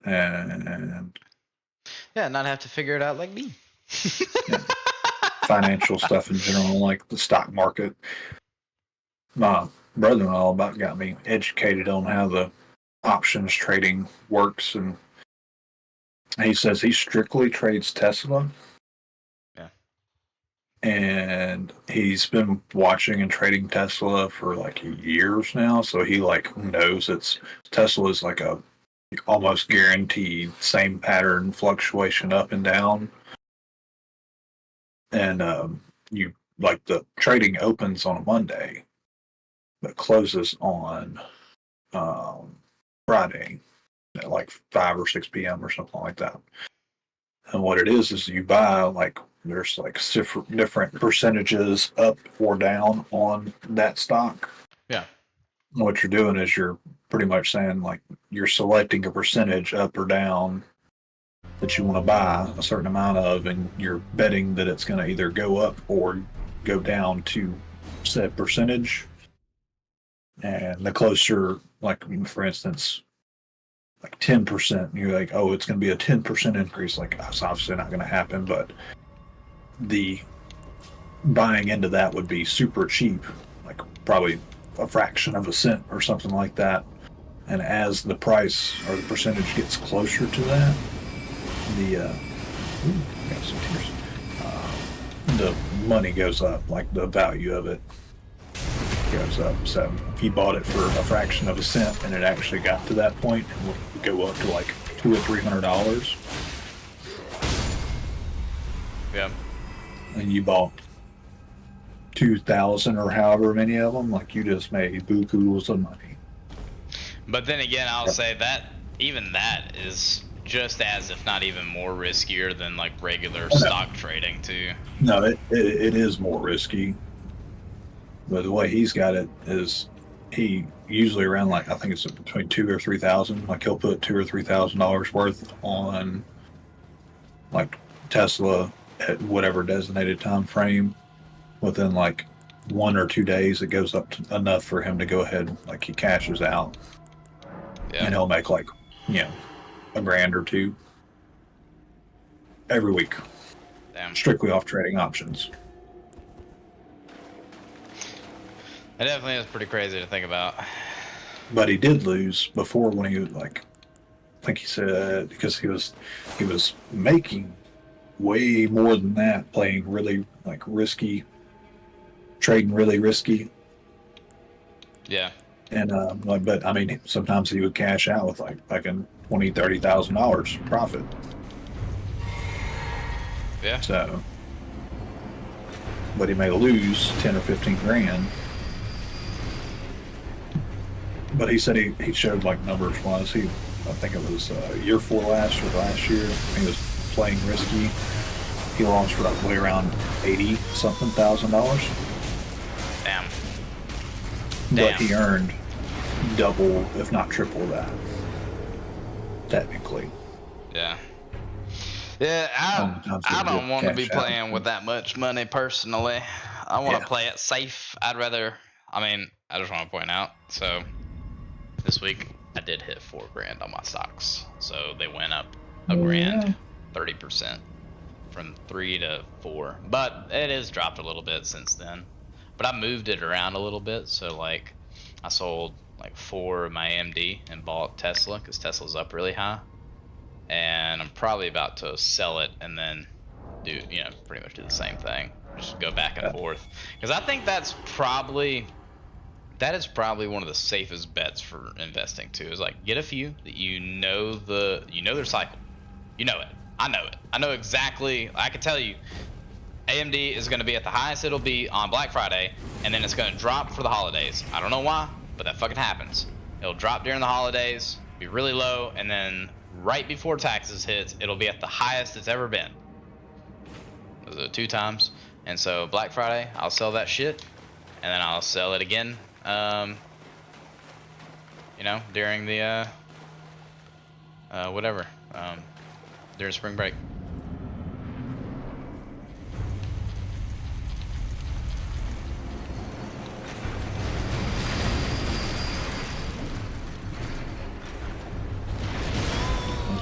and not have to figure it out like me. yeah, financial stuff in general, like the stock market. My brother-in-law about got me educated on how the options trading works, and he says he strictly trades Tesla. Yeah. And he's been watching and trading Tesla for like years now, so he like knows Tesla is like a almost guaranteed same pattern fluctuation up and down. And you like the trading opens on a Monday, but closes on Friday at like 5 or 6 p.m. or something like that. And what it is you buy like there's like different percentages up or down on that stock. Yeah. What you're doing is you're pretty much saying like you're selecting a percentage up or down that you want to buy a certain amount of, and you're betting that it's going to either go up or go down to said percentage. And the closer, like for instance, like 10%, you're like, oh, it's going to be a 10% increase. Like that's obviously not going to happen, but the buying into that would be super cheap, like probably a fraction of a cent or something like that. And as the price or the percentage gets closer to that, the the money goes up, like the value of it goes up. So if you bought it for a fraction of a cent and it actually got to that point, it would go up to like $200 or $300. Yeah. And you bought 2,000 or however many of them, like you just made bukus of money. But then again, I'll say that even that is just as, if not even more riskier than like regular stock trading too. No, it is more risky. But the way he's got it is he usually around like I think it's between 2,000 or 3,000. Like he'll put $2,000 or $3,000 worth on like Tesla at whatever designated time frame. Within like 1 or 2 days, it goes up to enough for him to go ahead, like he cashes out, and he'll make like $1,000 or $2,000 every week. Damn. Strictly off trading options. It definitely is pretty crazy to think about. But he did lose before when he was like, I think he said because he was making way more than that, playing really like risky, trading really risky. Yeah. And but I mean, sometimes he would cash out with like fucking $20,000-$30,000 profit. Yeah. So, but he may lose 10 or 15 grand. But he said he showed like numbers wise. I think it was year 4 last or last year. He was playing risky. He lost roughly around $80,000. Damn. But he earned double, if not triple that. Technically. Yeah. Yeah, I don't want to be playing with that much money personally. I want to play it safe. I just want to point out. So this week I did hit $4,000 on my stocks. So they went up $1,000, 30% from 3 to 4. But it has dropped a little bit since then. But I moved it around a little bit. So like I sold like 4 of my AMD and bought Tesla because Tesla's up really high. And I'm probably about to sell it and then do, pretty much do the same thing. Just go back and forth. Because I think that is probably one of the safest bets for investing too. Is like get a few that you know their cycle. You know it. I know it. I know exactly. I can tell you AMD is going to be at the highest it'll be on Black Friday, and then it's going to drop for the holidays. I don't know why, but that fucking happens. It'll drop during the holidays, be really low, and then right before taxes hits, it'll be at the highest it's ever been. Was it 2 times? And so Black Friday, I'll sell that shit, and then I'll sell it again, during the, during spring break.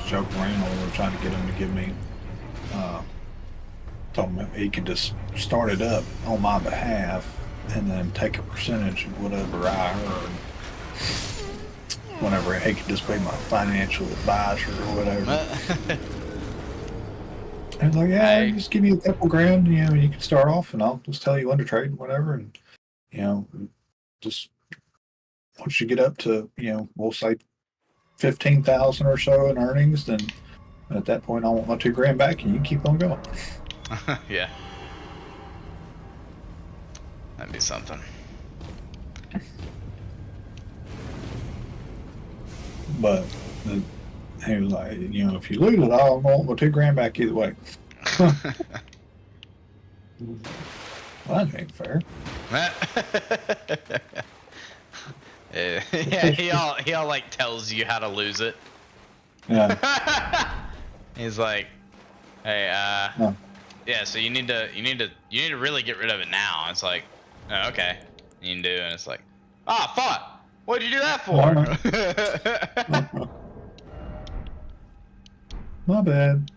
joke around or trying to get him to give me. Told him he could just start it up on my behalf and then take a percentage of whatever I earn. Whenever he could just be my financial advisor or whatever. I was like, yeah, just give me a couple grand, you know, and you can start off, and I'll just tell you when to trade, whatever, and you know, just once you get up to, you know, we'll say 15,000 or so in earnings, then at that point, I want my $2,000 back, and you can keep on going. Yeah, that'd be something. But he was like, you know, if you lose it all, I want my $2,000 back either way. Well, that ain't fair. Yeah, he all like tells you how to lose it. Yeah. He's like, hey, yeah, so you need to really get rid of it now. It's like, oh, okay, you can do, and it's like, ah, oh, fuck, what'd you do that for? My bad.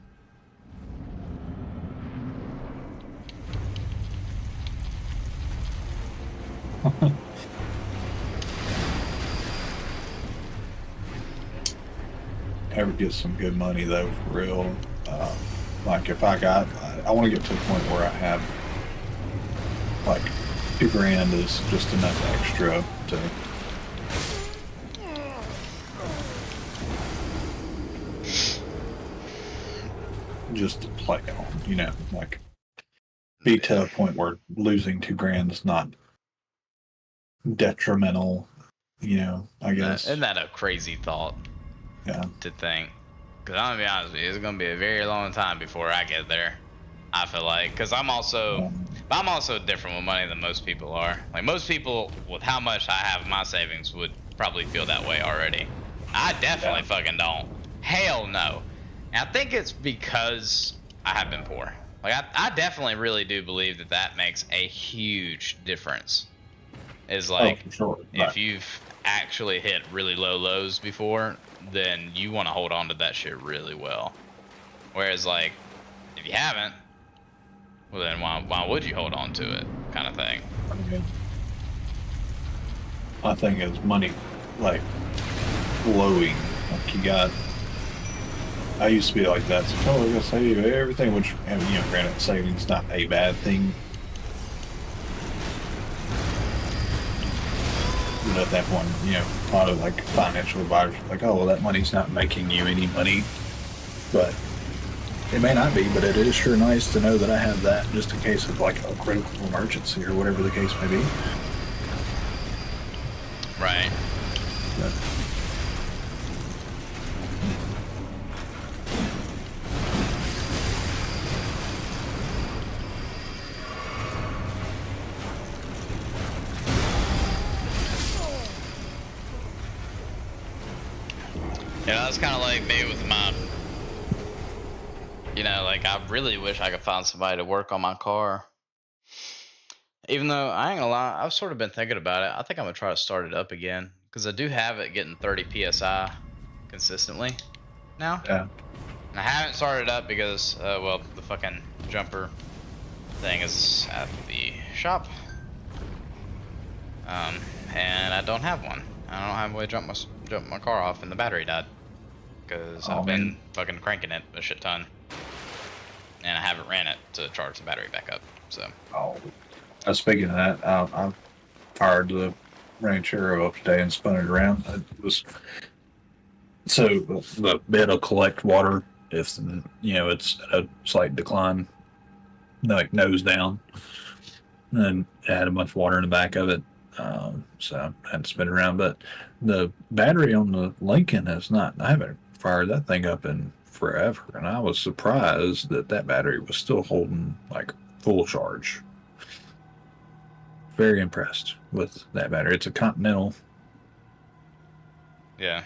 Ever get some good money though, for real. Like if I want to get to a point where I have like $2,000 is just enough extra to just to play on, you know, like be to a point where losing $2,000 is not detrimental, you know, I guess. Isn't that a crazy thought? Yeah. To think, because I'm gonna be honest with you, it's gonna be a very long time before I get there. I feel like, because I'm also different with money than most people are. Like most people, with how much I have in my savings, would probably feel that way already. I definitely fucking don't. Hell no. And I think it's because I have been poor. Like I definitely really do believe that makes a huge difference. Is like, for sure. If you've actually hit really low lows before, then you want to hold on to that shit really well. Whereas like, if you haven't, well then why would you hold on to it, kind of thing. I think it's money like flowing. Like you got, I used to be like that. So I'm gonna save everything, which, you know, granted, saving's not a bad thing. But at that point, you know, a lot of like financial advisors are like, oh, well, that money's not making you any money. But it may not be, but it is sure nice to know that I have that just in case of like a critical emergency or whatever the case may be. Right. But, you know, that's kind of like me with my, you know, like I really wish I could find somebody to work on my car. Even though I ain't gonna lie, I've sort of been thinking about it. I think I'm gonna try to start it up again because I do have it getting 30 psi consistently now. yeah. And I haven't started it up because, well, the fucking jumper thing is at the shop, and I don't have one. I don't have a way to jump my car off, and the battery died because I've been fucking cranking it a shit ton, and I haven't ran it to charge the battery back up. So. Speaking of that, I fired the Ranchero up today and spun it around. It was so the bed will collect water if, you know, it's at a slight decline, like nose down, and it had a bunch of water in the back of it. So I had to spin it around, but the battery on the Lincoln has not. I haven't fired that thing up in forever, and I was surprised that battery was still holding like full charge. Very impressed with that battery. It's a Continental. Yeah.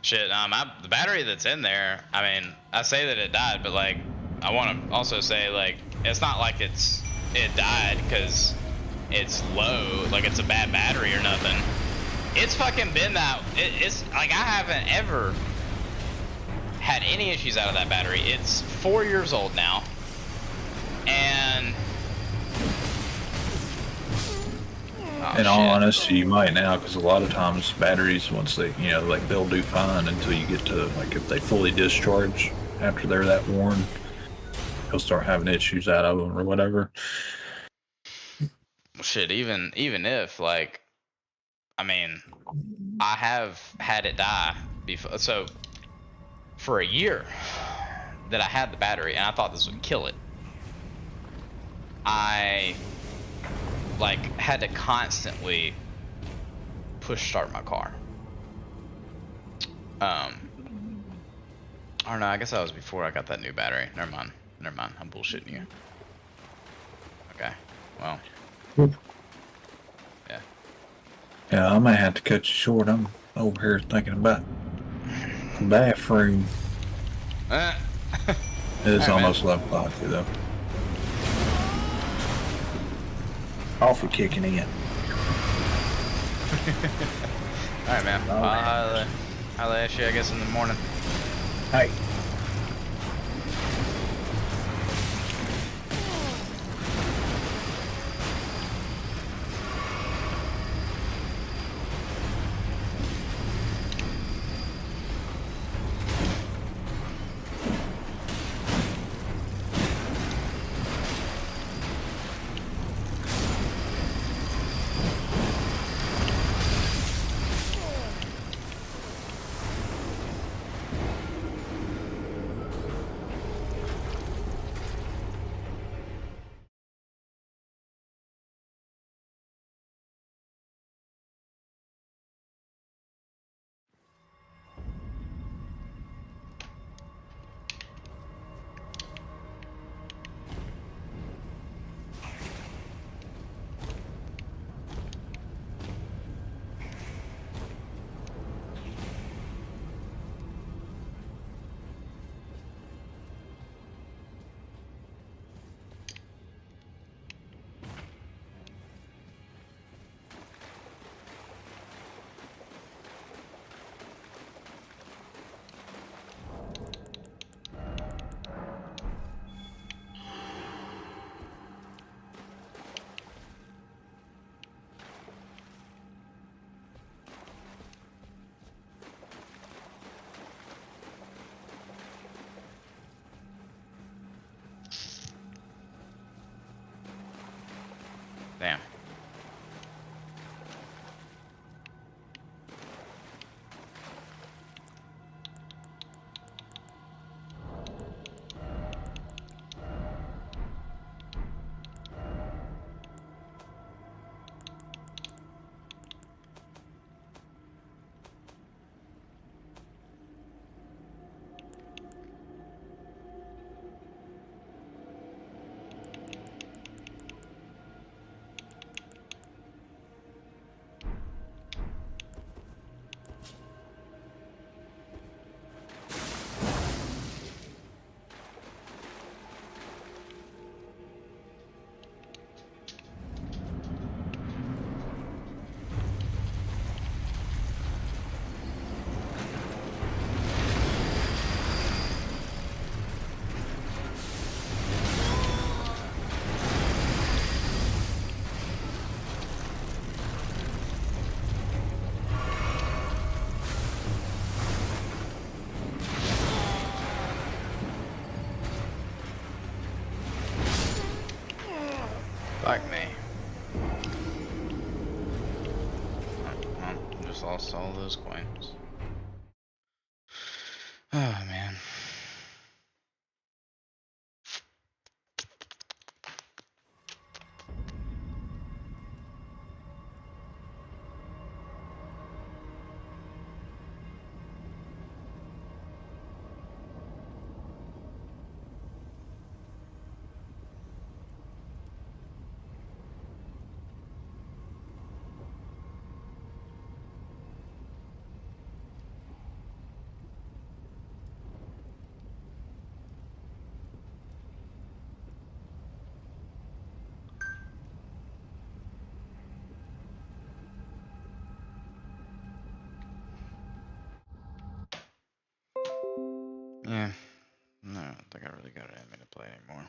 Shit. The battery that's in there. I mean, I say that it died, but like, I want to also say like, it's not like it died because it's low, like it's a bad battery or nothing. It's fucking been that. It's like I haven't ever had any issues out of that battery. It's 4 years old now, and in all honesty, you might now, because a lot of times batteries, once they, you know, like they'll do fine until you get to, like, if they fully discharge after they're that worn, you'll start having issues out of them or whatever. Shit, even if, like, I mean, I have had it die before. So for a year that I had the battery, and I thought this would kill it, I like had to constantly push start my car. I don't know. I guess that was before I got that new battery. Never mind. I'm bullshitting you. Okay. Well. Yeah. Yeah, I might have to cut you short. I'm over here thinking about the bathroom. It is right, almost 11 o'clock, though. Coffee kicking in. Alright, man. I'll ask you, I guess, in the morning. Hey. Damn. Fuck me. Well, just lost all those coins. Oh, man. Yeah. No, I don't think I really got it in me to play anymore.